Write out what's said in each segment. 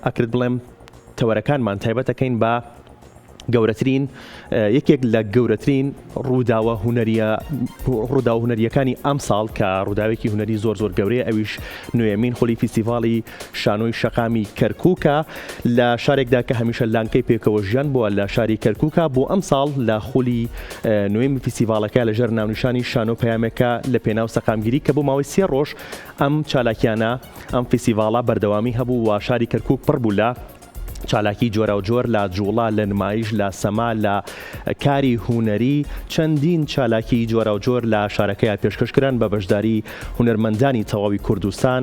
ئەکرد بڵێم تەوەرەکانمان تایبەتەکەین بە گەورەترین یەکێک لە گەورەترین ڕووداوە هونەریەکانی ئەم ساڵ کە ڕووداوێکی هونەری زۆر گەورەیە، ئەویش نوێمین خولی فیستیڤاڵی شانۆی شەقامی کەرکووکە لە شارێکدا کە هەمیشە لانکەی پێکەوە ژیان بووە لە شاری کەرکووکە بۆ ئەم ساڵ لە خولی نوێمی فیستیڤاڵەکە لەژێر ناونیشانی شانۆ پەیامێکە لە پێناو سەقامگیری کە بۆ ماوەی 3 ڕۆژ ئەم چالاکیانە ئەم فیستیڤاڵە بەردەوامی هەبوو و شاری کەرکووک پڕ بوو لە چالاکی جۆرە و جۆر لە جوڵا لە نمایش لە سەما لە کاری هونەری چەندین چالاکی جۆرە و جۆر لە شارەکەیان پێشکەشکران بە بەشداری هونەرمەندانی تەواوی کوردستان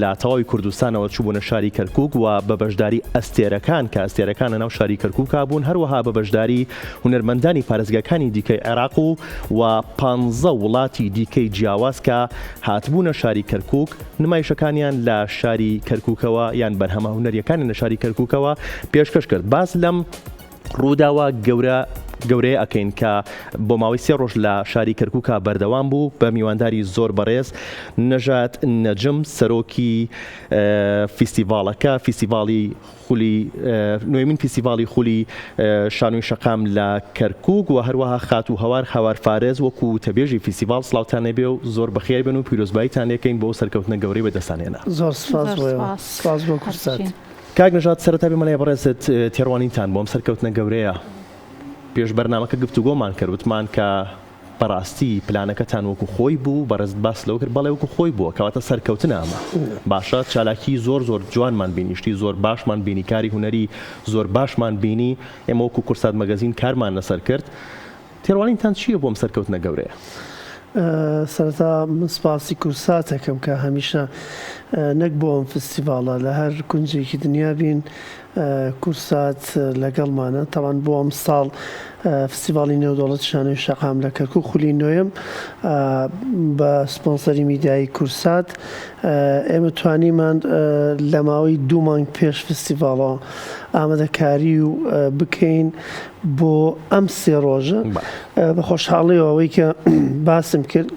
لە تەواوی کوردستانەوە چوبوونە شاری کەرکووک و بە بەشداری ئەستێرەکان کە ئەستێرەکانە ناو شاری کەرکووکا بوون، هەروەها بە بەشداری هونەرمەندانی پارێزگاکانی دیکەی عێراق و 15 وڵاتی دیکەی جیاواز کە هاتبوونە شاری کەرکووک نمایشەکانیان لە شاری کەرکووکەوە یان بەرهەمە هونەریەکانی لە شاری کەرکووکەوە پێشکەش کرد. باس لەم ڕووداوە گەورەیە ئەکەین کە بۆ ماوەی 3 ڕۆژ لە شاری کەرکووکە بەردەوام بوو بە میوانداری زۆر بەڕێز نەژات نەجم سەرۆکی فیستیڤاڵەکە فیستیڤاڵی نوێمین فیستیڤاڵی خولی شانۆی شەقام لە کەرکووک و هەروەها خات و هەوار فارێز وەکو تەبێژی فیستیڤاڵ سڵاوتانێ بێ و زۆر بەخێر بن و پیرۆزباییتان لێکەین بۆ سەرکەوتنە گەورەی بەدەستانێنە. زۆر سپاس بۆ کورسات. کاک نەژات سەرەتا بێ مەلای بەڕێزت تێڕوانینتان بۆم سەرکەوتنە گەورەیە پێش بەرنامەکە گفتوگۆمان کرد وتمان کە بەڕاستی پلانەکەتان وەکو خۆی بوو بەڕێز باس لەو کرد بەڵێ وەکو خۆی بووە کەواتە سەرکەوتنە ئەمە باشە چالاکی زۆر جوانمان بینی شتی زۆر باشمان بینی کاری هونەری زۆر باشمان بینی ئێمە وەکو کورسات مەگەزین کارمان لەسەر کرد تێڕوانینتان چییە بۆم سەرکەوتنە گەورەیە؟ سەرەتا من سپاسی کورساتەکەم کە هەمیشە نەک بۆ ئەم فستیڤاڵە لە هەر کونجێکی دنیا بین کورسات لەگەڵمانە تاوان بۆ ئەم ساڵ فستیڤاڵی نێودەوڵەت شانۆی شەقام لە کەرکووک خولی نوێم بە سپۆنسەری میدیایی کورسات ئێمە توانیمان لە ماوەی 2 مانگ پێش فستیڤاڵەوە ئامادەکاری و بکەین بۆ ئەم 3 ڕۆژە بە خۆشحاڵیەوە ئەوەی کە باسم کرد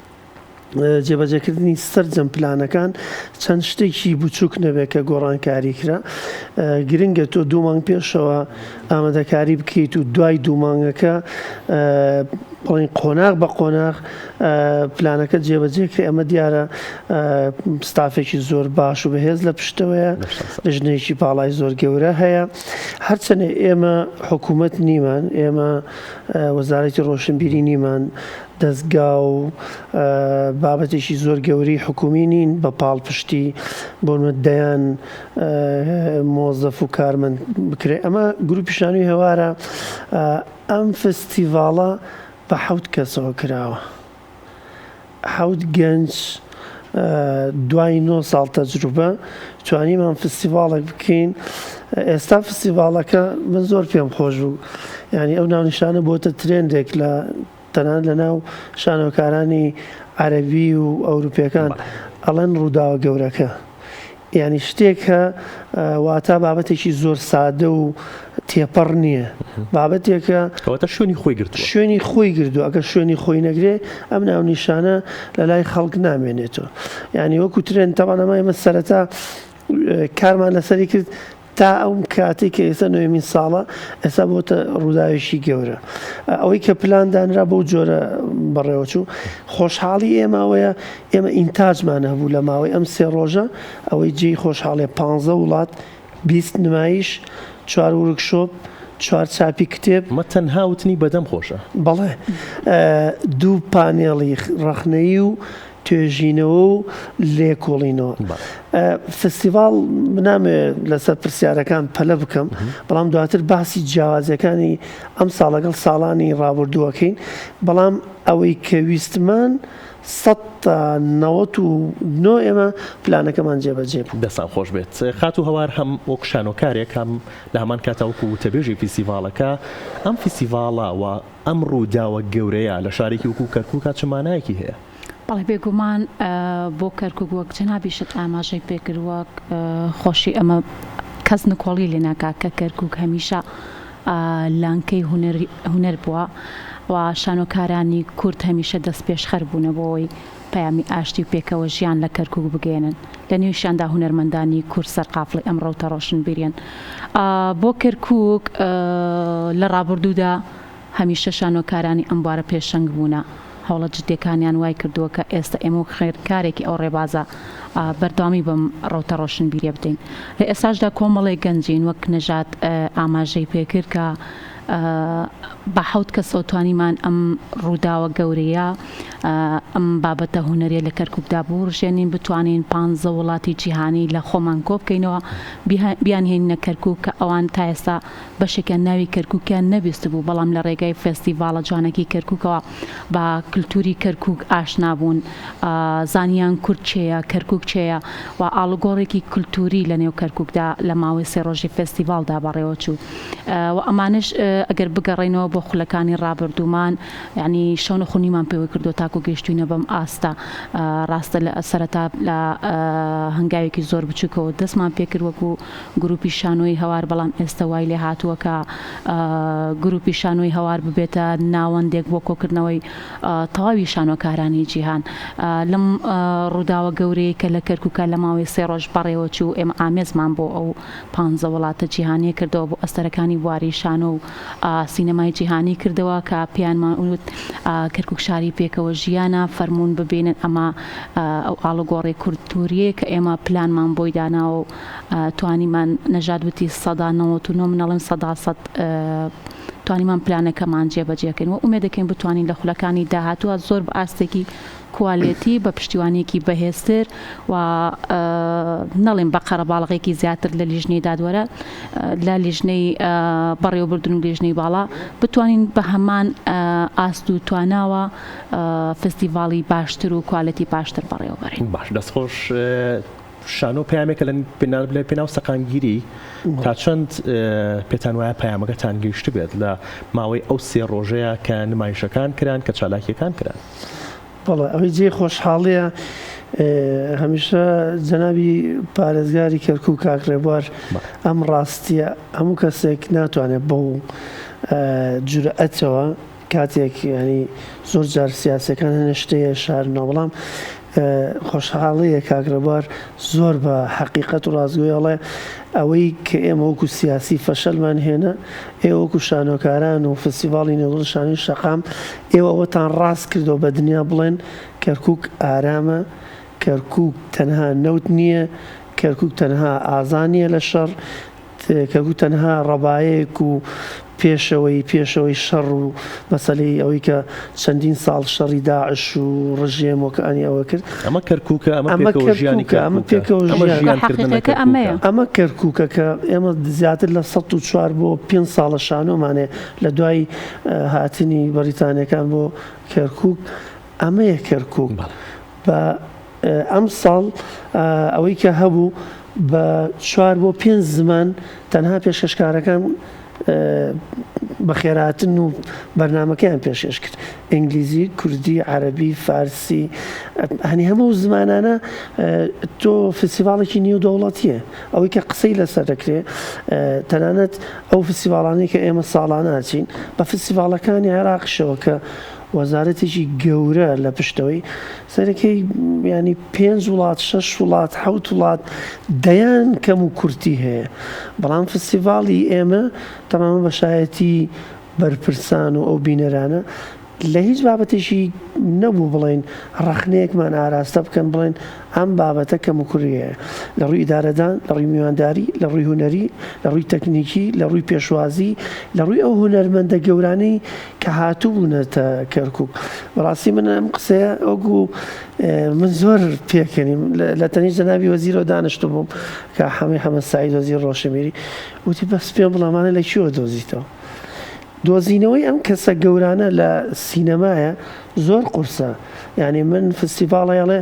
جێبەجێکردنی سەرجەم پلانەکان چەند شتێکی بچووک نەبێت کە گۆڕانکاری کرا گرنگە تۆ 2 مانگ پێشەوە ئامادەکاری بکەیت و دوای 2 مانگەکە بڵین قۆناغ بە قۆناغ پلانەکە جێبەجێکرا. ئەمە دیارە ستافێکی زۆر باش و بەهێز لە پشتەوەیە لەژنەیەکی پاڵای زۆر گەورە هەیە هەرچەنێ ئێمە حکوومەت نیمان ئێمە وەزارەتی ڕۆشنبیری نیمان دەستگا و بابەتێکی زۆر گەوری حکومی نین بە پاڵپشتی بۆمە دەیان مۆزەف و کارمەند بکرێ. ئەمە گروپی شانۆی هەوارە ئەم فستیڤاڵە بە 7 کەسەوە کراوە 7 گەنج دوای 9 ساڵ تەجروبە توانیمان فستیڤاڵێک بکەین. ئێستا فستیڤاڵەکە من زۆر پێم خۆش بوو ینی ئەو ناونیشانە بۆتە ترێندێک لە تەنان لە ناو شانۆکارانی عەرەبی و ئەوروپیەکان ئەڵێن ڕووداوە گەورەکە ینی شتێکە واتە بابەتێکی زۆر سادە و تێپەڕ نییە بابەتێکە شوێنی خۆی گردو ئەگە شوێنی خۆی نەگرێ ئەم ناونیشانە لە لای خەڵک نامێنێتەوە ینی وەکو ترێن تەوانەمە ئێمە سەرەتا کارمان لەسەری کرد تا ئەو کاتێک کە ئێستا نوێمین ساڵە ئێستا بۆتە ڕووداوێکی گەورە ئەوەی کە پلاندانرا بۆ جۆرە بەڕێوەچوو خۆشحاڵی ئێمەوەیە ئێمە ئینتاجمان هەبوو لە ماوەی ئەم 3 ڕۆژە ئەوەی جێی خۆشحاڵێ 15 وڵات 20 نمایش 4 ورکشۆپ 4 چاپی کتێب مە تەنها وتنی بەدەم خۆشە بەڵێ 2 پانێڵی ڕەخنەیی و توێژینەوە و لێکۆڵینەوە. فستیڤاڵ منامێ لەسەر پرسیارەکان پەلە بکەم بەڵام دواتر باسی جیاوازیەکانی ئەم ساڵ لەگەڵ ساڵانی ڕابردووەکەین بەڵام ئەوەی کە ویستمان 199 ئێمە پلانەکەمان جێبەجێ بوو. دەستان خۆش بێت. خات و هەوار هەم وەک شانۆکارێک هەم لە هەمان کاتەوەکو تەبێژی فستیڤاڵەکە ئەم فستیڤاڵە و ئەم ڕووداوە گەورەیە لە شارێکی وەکو کەرکووک چمانایەکی هەیە؟ بەڵێ بێگومان بۆ کەرکووک وەک جەنابیشت ئاماژەی پێکرد وەک خۆشی ئەمە کەس نکۆڵی لێ ناکات کە کەرکووک هەمیشە لانکەی هونەر بووە و شانۆکارانی کورد هەمیشە دەست پێشخەر بوونە بۆەوەی پەیامی ئاشتی و پێکەوە ژیان لە کەرکووک بگەێنن لە نێوشیاندا هونەرمەندانی کورد سەرقافڵی ئەمڕۆ و تەڕۆشن بیرێن بۆ کەرکووک لە ڕابردوودا هەمیشە شانۆکارانی ئەم بوارە پێشەنگ بوونە هەوڵە جددیەکانیان وای کردووە کە ئێستا ئێمە خێرکارێکی ئەو ڕێبازە بەردامی بەم ڕەوتە ڕۆشن بیرێ بدەین لە ئێستاشدا کۆمەڵێک گەنجین وەک نەژاد ئاماژەی پێکرد کە بە حەوت کەسەوە توانیمان ئەم ڕووداوە گەورەیە ئەم بابەتە هونەریە لە کەرکووکدا بڕژێنین بتوانین 15 وڵاتی جیهانی لە خۆمان کۆ بکەینەوە بیان هێنینە کەرکووک کە ئەوان تا ئێستا بەشێکیان ناوی کەرکووکیان نەبیست بوو بەڵام لە ڕێگای فێستیڤاڵە جوانەکی کەرکووکەوە بە کللتوری کەرکووک ئاشنا بوون زانیان کورد چێیە کەرکووک چێیە و ئاڵگۆڕێکی کللتوری لە نێو کەرکووکدا لە ماوەی سێ ڕۆژی فێستیڤاڵدا بەڕێوە چوو و ئەمانش ئەگەر بگەڕێنەوە بۆ خولەکانی ڕابردوومان یعنی شەونە خونیمان پێوە کردو تاکو گەیشتوینە بەم ئاستا ڕاستە لە سەرەتا لە هەنگاوێکی زۆر بچووکەوە دەستمان پێکرد وەکو گروپی شانۆی هەوار بەڵام ئێستا وای لێ هاتووە کە گروپی شانۆی هەوار ببێتە ناوەندێک بۆ کۆکردنەوەی تەواوی شانۆکارانی جیهان لەم ڕووداوە گەورەیە کە لە کەرکووکە لە ماوەی سێ ڕۆژ بەڕێوە چوو ئێمە ئامێزمان بۆ ئەو 15 وڵاتە جیهانی کردەوە بۆ ئەستەرەکانی بواری شانۆ و سینەمای جیهانی کردەوە کە پێیانمان وت کەرکووک شاری پێکەوە ژیانە فەرمونون ببینن ئەمە ئەو ئاڵگۆڕی کورتوریە کە ئێمە پلانمان بۆی داناوە و توانیمان نەژاد وتی 99 منەڵێن 100 توانیمان پلانەکەمان جێبەجێکەین و ئومێد دەکەین بتوانین لە خولەکانی داهاتووە زۆر بە ئاستێکی کوالێتی بە پشتیوانێکی بەهێزتر و نەڵێن بە قەرەباڵغێکی زیاتر لە لیژنەی دادوەرە لە لیژنەی بەڕێوەبردن و لیژنەی باڵا بتوانین بە هەمان ئاست و تواناوە فستیڤاڵی باشتر و کوالەتی باشتر بەڕێوەبەرین. باش دەستخۆش شانۆ پەیامێکە لە پێناو سەقامگیری تا چەند پێتان وایە پەیامەکەتان گەیشت بێت لە ماوەی ئەو سێ ڕۆژەیە کە نمایشەکان کران کە چالاکیەکان کران؟ بەڵێ ئەوەی جێ خۆشحاڵیە هەمیشە جەنابی پارێزگاری کەرکووک کاکڕێبوار ئەم ڕاستیە هەموو کەسێک ناتوانێت بەو جورئەتەوە کاتێک ینی زۆر جار سیاسەکان هەنە شتەیە شارنەوە بەڵام خۆشحاڵەیە کاکڕێبوار زۆر بە حەقیقەت و ڕازگۆیەڵێ ئەوەی کە ئێمە وەکو سیاسی فەشەلمان هێنا ئێوە وەکو شانۆکاران و فستیڤاڵی نێودوڵ شانۆی شەقام ئێوە ئەوەتان ڕاست کردەوە بە دنیا بڵێن کەرکووک ئارامە کەرکووک تەنها نەوت نییە کەرکووک تەنها ئازانیە لە شەڕ کەرکووک تەنها ڕەبایەک و پێشەوەی شەڕ و مەسەلەی ئەوەی کە چەندین ساڵ شەڕی داعش و ڕژێمەکانی ئەوە کرد ئەمە کەرکووکە ئەمە ئەمە کەرکووکە کە ئێمە زیاتر لە 104 بۆ 5 ساڵە شانۆمانێ لە دوای هاتنی بەریتانیەکان بۆ کەرکووک ئەمەیە کەرکووک بە ئەم ساڵ ئەوەی کە هەبوو بە 4 بۆ 5 زمان تەنها پێشکەشکارەکان بە خێراتن و بەرنمەکەیان پێشێش کرد ئینگلیزی کوردی عەرەبی فارسی هەنی هەموو زمانانە تۆ فستیڤاڵێکی نیو دەوڵەتیە ئەوەی کە قسەی لەسەر دەکرێ تەنانەت ئەو فستیڤاڵانەی کە ئێمە ساڵانە ئاچین بە فستیڤاڵەکانی عێراقشەوە کە وەزارەتێکی گەورە لە پشتەوەی سەرەکەی ینی 5 وڵات 6 وڵات 7 وڵات دەیان کەم و کورتی هەیە بەڵام فستیڤاڵی ئێمە تەمامە بەشایەتی بەرپرسان و ئەو بینەرانە لە هیچ بابەتێکی نەبوو بڵێن ڕەخنەیەکمان ئاراستە بکەن بڵێن ئەم بابەتە کەم و کوڕیە لە ڕووی ئیدارەدان لە ڕووی میوانداری لە ڕووی هونەری لە ڕووی تەکنیکی لە ڕووی پێشوازی لە ڕووی ئەو هونەرمەندە گەورانەی کە هاتوو بوونەتە کەرکووک بەڕاستی من ئەم قسەیە ئەوگو من زۆر پێکەنیم لە تەنیش جەنابی وەزیرەوە دانیشتو بووم کە حەمەد سەعید وەزیر ڕۆشنبیری وتی بەس پێم بڵامانە لە کیوە دۆزیتەوە دۆزینەوەی ئەم کەسە گەورانە لە سینەمایە زۆر قورسە یعنی من فستیڤاڵەیەڵێ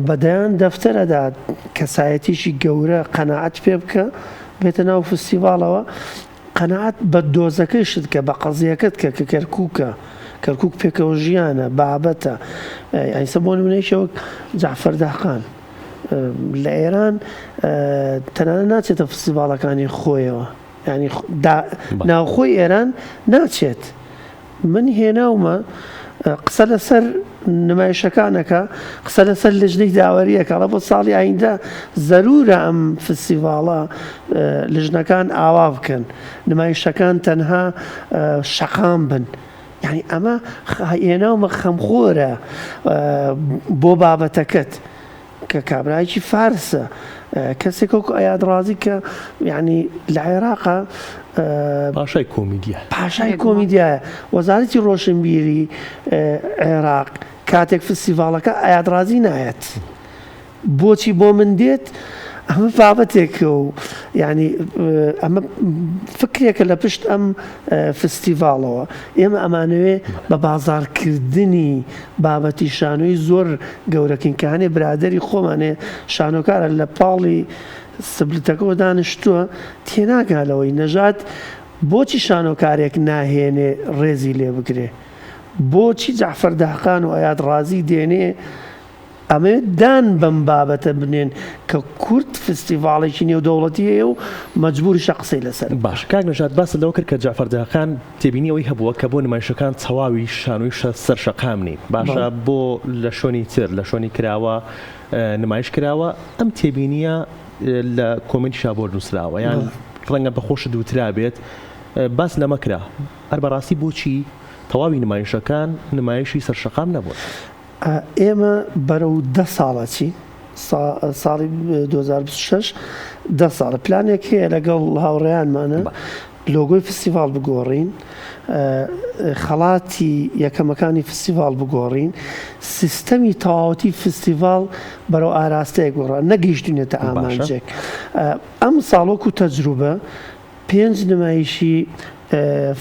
بەدەیان دەفتەرەدا کەسایەتیشی گەورە قەناعەت پێ بکە بێتە ناو فستیڤاڵەوە قەناعەت بە دۆزەکەیشت کە بە قەزیەکەت کە کەرکووکە کەرکووک پێکەوە ژیانە بابەتە ئەیسە بۆ نمونەیەکەوە جەعفەر داخان لە ئێران تەنانەت ناچێتە فستیڤاڵەکانی خۆیەوە ینی ناوخۆی ئێران ناچێت من هێناومە قسە لەسەر نمایشەکانەکە قسە لەسەر لژنەی داوەریەکەڵە بۆ ساڵی ئایندا زەرورە ئەم فستیڤاڵە لژنەکان ئاوا بکەن نمایشەکان تەنها شەقام بن یعنی ئەمە هێناومە خەمخۆرە بۆ بابەتەکەت کە کابرایکی فارسە کەسێک وەکو ئەیاد ڕازی کە یعنی لە عێراقا پاشای کۆمیدیە پاشای کۆمیدیایە وەزارەتی ڕۆشنبیری عێراق کاتێک فستیڤاڵەکە ئەیاد ڕازی نایەت بۆچی بۆ من دێت ئەمە بابەتێکە و ینی ئەمە فکرێکە لە پشت ئەم فستیڤاڵەوە ئێمە ئەمانەوێ بە بازارکردنی بابەتی شانۆی زۆر گەورەکەین کە هەنێ برادری خۆمانێ شانۆکارە لە پاڵی سبلتەکەەوە دانیشتووە تێناگالەوەی نەژات بۆچی شانۆکارێک ناهێنێ ڕێزی لێ بگرێ بۆچی جەعفەر داخان و ئەیاد ڕازی دێنێ ئەمە دان بەم بابەتە بنێن کە کورد فستیڤاڵێکی نێودەوڵەتی هەیە و مەجبوری شەقسەی لەسەر باش کاک نەژاد باس لەوە کرد کە جەعفەر داخان تێبینیەوەی هەبووە کە بۆ نمایشەکان چەواوی شانۆی سەر شەقامنی باشە بۆ لە شوێنی تر لە شوێنی کراوە نمایش کراوە ئەم تێبینیە لە کۆمنتیشا بۆ نووسراوە یان ڕەنگە بەخۆش دووترا بێت باس لەمەکرا هەر بەڕاستی بۆچی تەواوی نمایشەکان نمایشی سەر شەقام نەبووە ئێمە بەرەو 10 ساڵەچی ساڵی 2026 10 ساڵە پلانێک هەیە لەگەڵ هاوڕێیانمانە لۆگۆی فستیڤاڵ بگۆڕین خەڵاتی یەکەمەکانی فستیڤاڵ بگۆڕین سیستەمی تەواوەتی فستیڤاڵ بەرەو ئاراستەیە گۆڕا نەگەیشتونێتە ئامانجێک ئەم ساڵۆک و تەجروبە 5 نمایشی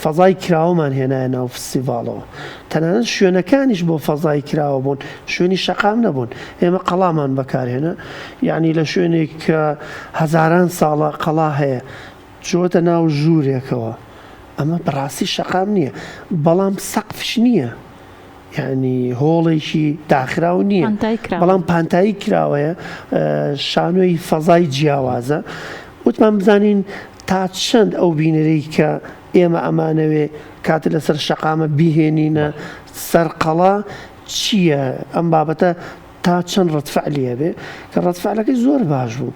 فەزای کراوەمان هێنایە ناو فستیڤاڵەوە تەنانەت شوێنەکانیش بۆ فەزای کراوە بوون شوێنی شەقام نەبوون ئێمە قەڵامان بەکارهێنا یعنی لە شوێنێک کە هەزاران ساڵە قەڵا هەیە چۆتە ناو ژوورێکەوە ئەمە بەڕاستی شەقام نییە بەڵام سەقفش نییە یعنی هۆڵێکی داخراو نییە بەڵام پانتایی کراوەیە شانۆی فەزای جیاوازە وتمان بزانین تا چەند ئەو بینەرەی کە ئێمە ئەمانەوێ کاتە لەسەر شەقامە بیهێنینە سەرقەڵا چییە ئەم بابەتە تا چەند ڕەتفعلە بێ کە ڕەتفعلەکەی زۆر باش بوو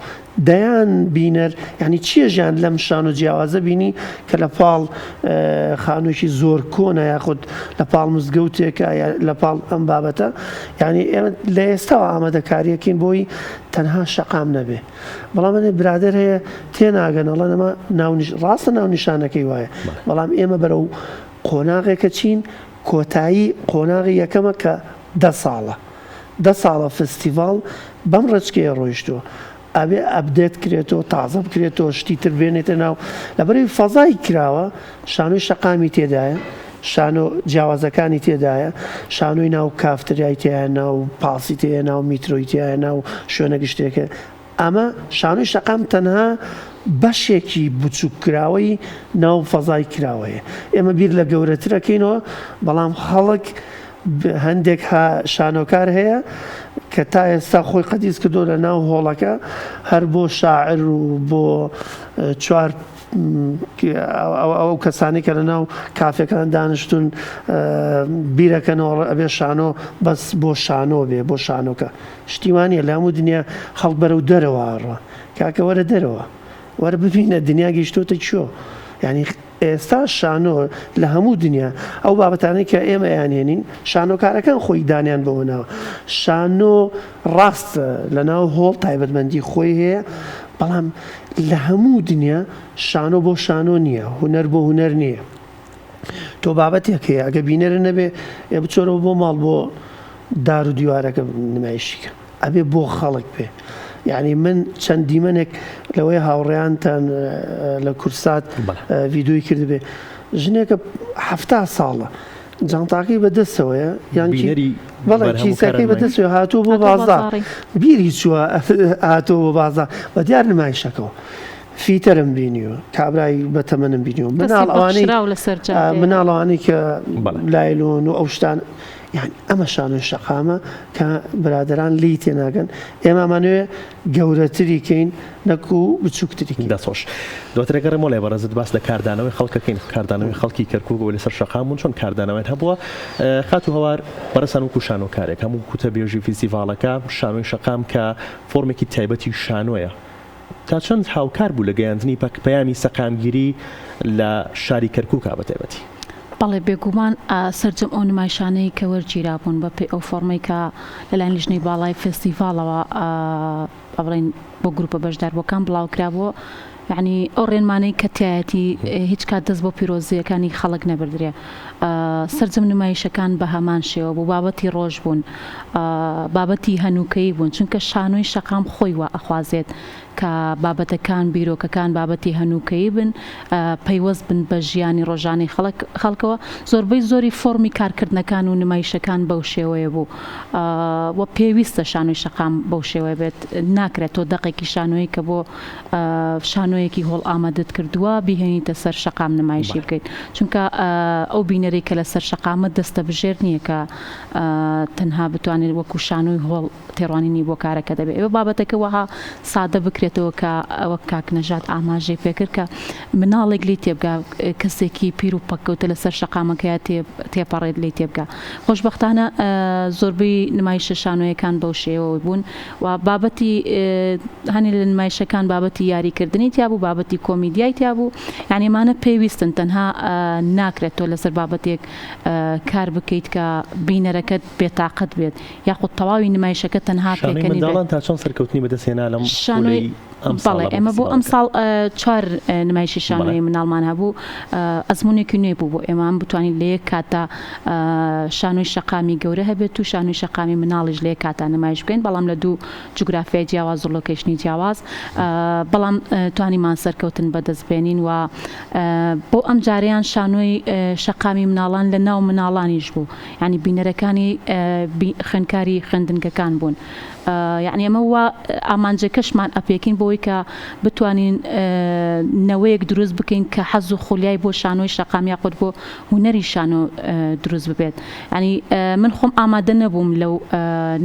دەیان بینەر یعنی چییە ژیان لەم شان و جیاوازە بینی کە لە پاڵ خانوویکی زۆر کۆنە یاخود لە پاڵ مزگەوتێکە لە پاڵ ئەم بابەتە یعنی ئێمە لە ئێستاوە ئامادەکاریەکەین بۆی تەنها شەقام نەبێ بەڵام منێ برادر هەیە تێناگەنەڵە نەما ڕاستە ناونیشانەکەی وایە بەڵام ئێمە بەرەو قۆناغێکە چین کۆتایی قۆناغی یەکەمە کە 10 ساڵە 10 ساڵە فستیڤاڵ بەم ڕچکەیە ڕۆیشتووە ئەبێ ئەبدێت کرێتەوە تازە بکرێتەوە شتی تر بێنێتە ناو لەبەرەوەی فەزای کراوە شانۆی شەقامی تێدایە شانۆ جیاوازەکانی تێدایە شانۆی ناو کافتریای تایە ناو پاسی تەیە ناو میترۆی تایە ناو شوێنە گشتێکە ئەمە شانۆی شەقام تەنها بەشێکی بچووکراوەی ناو فەزای کراوەیە ئێمە بیر لە گەورەترەکەینەوە بەڵام خەڵک هەندێک شانۆکار هەیە کە تا ئێستا خۆی قەدیس کردۆ لە ناو هۆڵەکە هەر بۆ شاعر و بۆ چوار ئەو کەسانی کە لە ناو کافەکان دانیشتون بیرەکەنەوە ئەبێ شانۆ بەس بۆ شانۆ بێ بۆ شانۆکە شتیوانیە لە هەموو دنیا خەڵک بەرەو دەرەوە ڕە کاکە وەرە دەرەوە وەرە ببینە دنیا گەیشتۆتە چۆ یعنی ئێستا شانۆ لە هەموو دنیا ئەو بابەتانەی کە ئێمە یانێنین شانۆکارەکان خۆی دانیان بەوەناوە شانۆ ڕاستە لە ناو هۆڵ تایبەتمەندی خۆی هەیە بەڵام لە هەموو دنیا شانۆ بۆ شانۆ نییە هونەر بۆ هونەر نییە تۆ بابەتێک هەیە ئەگە بینەرە نەبێ ێ بچۆرەوە بۆ ماڵ بۆ دار و دیوارەکە نمایشیکە ئەبێ بۆ خەڵک بێ یعنی من چەند دیمەنێک لەوەی هاوڕێیانتان لە کورسات ڤیدۆی کردبێ ژنێکە 70 ساڵە جانتاکەی بەدەستەوەیە یانکی بەڵێ کیسەکەی بەدەستەوە هاتووە بۆ بازار بیری چووە هاتووە بۆ بازار بە دیار نمایشەکەەوە فیتەرم بینیوە کابرای بەتەمەنم بینیوە مناڵەوانی کە لایلۆن و ئەو شتان یعنی ئەمە شانۆی شەقامە کە برادران لی تێناگەن ئێمەمانوێ گەورەتریکەین نەکو بچووکتری دەسۆش دواترەگەڕێمەوە لای بەڕێزت باس لە کاردانەوەی خەڵکەکەین کاردانەوەی خەڵکی کەرکووک لەسەر شەقامون چۆن کاردانەوەیان هەبووە خات و هەوار بەڕێسان وکو شانۆکارێک هەموو کوتە بێژی فیستیڤالەکە شانۆی شەقام کە فۆرمێکی تایبەتی شانۆیە تا چەند هاوکار بوو لە گەیاندنی پەیامی سەقامگیری لە شاری کەرکووکا بە تایبەتی بەڵێ بێگومان سەرجەم ئەو نمایشانەی کە وەرگیرابوون بە پێی ئەو فۆرمەی کە لەلایەن لیژنەی باڵای فستیڤالەوە بڵێن بۆ گروپە بەشداربووەکان بڵاوکرابووە یعنی ئەو ڕێنمانەی کە تایەتی هیچ کات دەست بۆ پیرۆزیەکانی خەڵک نەبردرێ سەرجەم نمایشەکان بە هەمان شێوە بۆ بابەتی ڕۆژ بوون بابەتی هەنووکەی بوون چونکە شانۆی شەقام خۆی وە ئەخوازێت کە بابەتەکان بیرۆکەکان بابەتی هەنووکەی بن پەیوەست بن بە ژیانی ڕۆژانەی خەڵکەوە زۆربەی زۆری فۆرمی کارکردنەکان و نمایشەکان بەو شێوەیە بوو وە پێویستە شانۆی شەقام بەو شێوەیە بێت ناکرێت تۆ دەقێکی شانۆی کە بۆ شانۆیەکی هۆڵ ئامادەت کردووە بیهێنیتە سەر شەقام نمایشی بکەیت چونکە ئەو بینەرەی کە لە سەر شەقامە دەستە بژێر نییە کە تەنها بتوانێت وەکو شانۆی هۆڵ تێڕوانینی بۆ کارەکە دەبێت ئێوە بابەتەکە وەها سادە بکرێتەوە کە ئەوە کاک نەژاد ئاماژەی پێکرد کە مناڵێک لی تێبگا کەسێکی پیر و پەککەوتە لەسەر شەقامەکەیە تێپەڕێت لی تێبگا خۆشبەختانە زۆربەی نمایشە شانۆیەکان بەو شێوە بوون و بابەتی هەنی لە نمایشەکان بابەتی یاریکردنی تیا بوو بابەتی کۆمیدیای تیا بوو یعنی ئێمانە پێویستن تەنها ناکرێت تۆ لەسەر بابەتێک کار بکەیت کە بینەرەکەت بێتاقەت بێت یاخود تەواوی نمایشەکە تەنها پێکەنی تا چۆن سەرکەوتنی بەدەستێنا لەم شانۆی بەڵێ ئێمە بۆ ئەم ساڵ 4 نمایشی شانۆی مناڵمان هەبوو ئەزمونێکی نوێ بوو بۆ ئێمە بتوانین لە یەک کاتە شانۆی شەقامی گەورە هەبێت و شانۆی شەقامی مناڵیش لە یەک کاتە نمایش بکەین بەڵام لە دوو جوگرافیای جیاواز و لۆکیشنی جیاواز بەڵام توانیمان سەرکەوتن بەدەستبێنین و بۆ ئەم جاریان شانۆی شەقامی مناڵان لە ناو مناڵانیش بوو یعنی بینەرەکانی خوێندکاری خوێندنگەکان بوون یعنی ئەمە وە ئامانجەکەشمان ئەپێکین بۆی کە بتوانین نەوەیەک دروست بکەین کە حەز و خولیای بۆ شانۆی شەقام یاخود بۆ هونەری شانۆ دروست ببێت ینی من خۆم ئامادە نەبووم لەو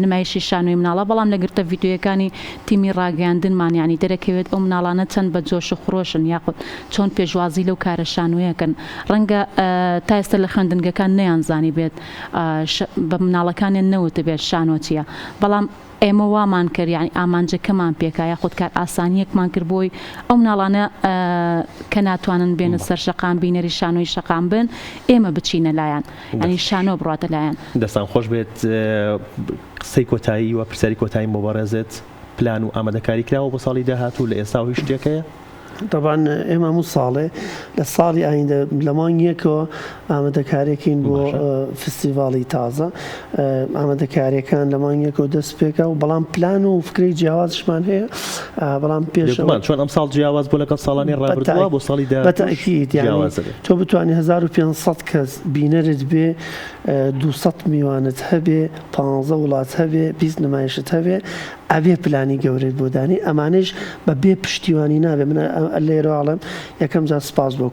نمایشی شانۆی مناڵە بەڵام لەگرتە ڤیدیۆیەکانی تیمی ڕاگەاندنمان ینی دەرەکەوێت ئەو مناڵانە چەند بە جۆش و خڕۆشن یاخود چۆن پێشوازی لەو کارە شانۆیەکەن ڕەنگە تا ئێستا لە خوێندنگەکان نەیانزانی بێت بە مناڵەکانیان نەوتە بێت شانۆ چییە بەڵام ئێمە وامان کرد یعنی ئامانجەکەمان پێکا یاخود کار ئاسانیەکمان کرد بۆی ئەو مناڵانە کە ناتوانن بێنە سەر شەقام بینەری شانۆی شەقام بن ئێمە بچینە لایەن ینی شانۆ بڕاتە لایەن دەستان خۆش بێت قسەی کۆتایی و پرسیاری کۆتایی بۆ بەڕێزێت پلان و ئامادەکاری کراوە بۆ ساڵی داهاتوو لە ئێستا و هیچ شتێکەیە طبعا ئێمە هەموو ساڵێ لە ساڵی ئایندە لە مانگیەکەوە ئامادەکاریەکەین بۆ فستیڤاڵی تازە ئامادەکاریەکان لە مانگیەکەوە دەست پێکە و بەڵام پلان و فکری جیاوازشمان هەیە بەڵام پێشمان چۆن ئەم ساڵ جیاواز بۆ لەگەڵ ساڵانی ڕابردووە بۆ ساڵی بەتەئکید تۆ بتوانانی 1500 کەس بینەرت بێ 200 میوانت هەبێ 15 وڵات هەبێ 20 نمایشت هەبێ ئەبێ پلانی گەورەت بۆ دانی ئەمانش بە بێ پشتیوانی نابێ من لێرەواڵم یەکەم جار سپاس بۆ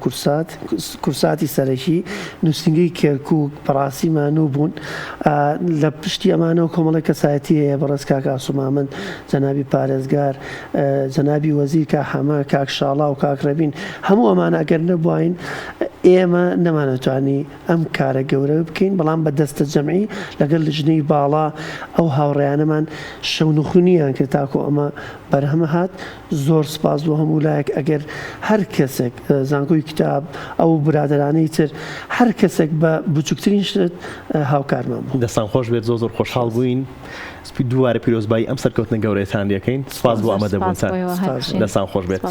کورساتی سەرەکی نووسنگی کێرکووک بەڕاستیمان و بوون لە پشتی ئەمانەوە کۆمەڵی کەسایەتی هەیە بەڕێز کاک ئاسومامەند جەنابی پارێزگار جەنابی وەزیر کاک حەمە کاک شاڵا و کاک ڕەبین هەموو ئەمانە ئەگەر نەبووین ئێمە نەمانەتوانی ئەم کارە گەورە بکەین بەڵام بە دەستە جەمعی لەگەڵ لیژنەی باڵا ئەو هاوڕێیانەمان شەونخونیان کرد تاکۆ ئەمە بەرهەمە هات زۆر سپاس بۆ هەموو لایەک ئەگەر هەر کەسێک زانکۆی کتاب ئەو برادرانەی تر هەر کەسێک بە بچووکترین شت هاوکارمان بوو دەستان خۆش بێت زۆر خۆشحاڵ بووین دووارە پیرۆزبایی ئەم سەرکەوتنە گەورەیەتان دیەکەین سپاس بۆ ئەمەدەبوونتان دەستان خۆش بێت.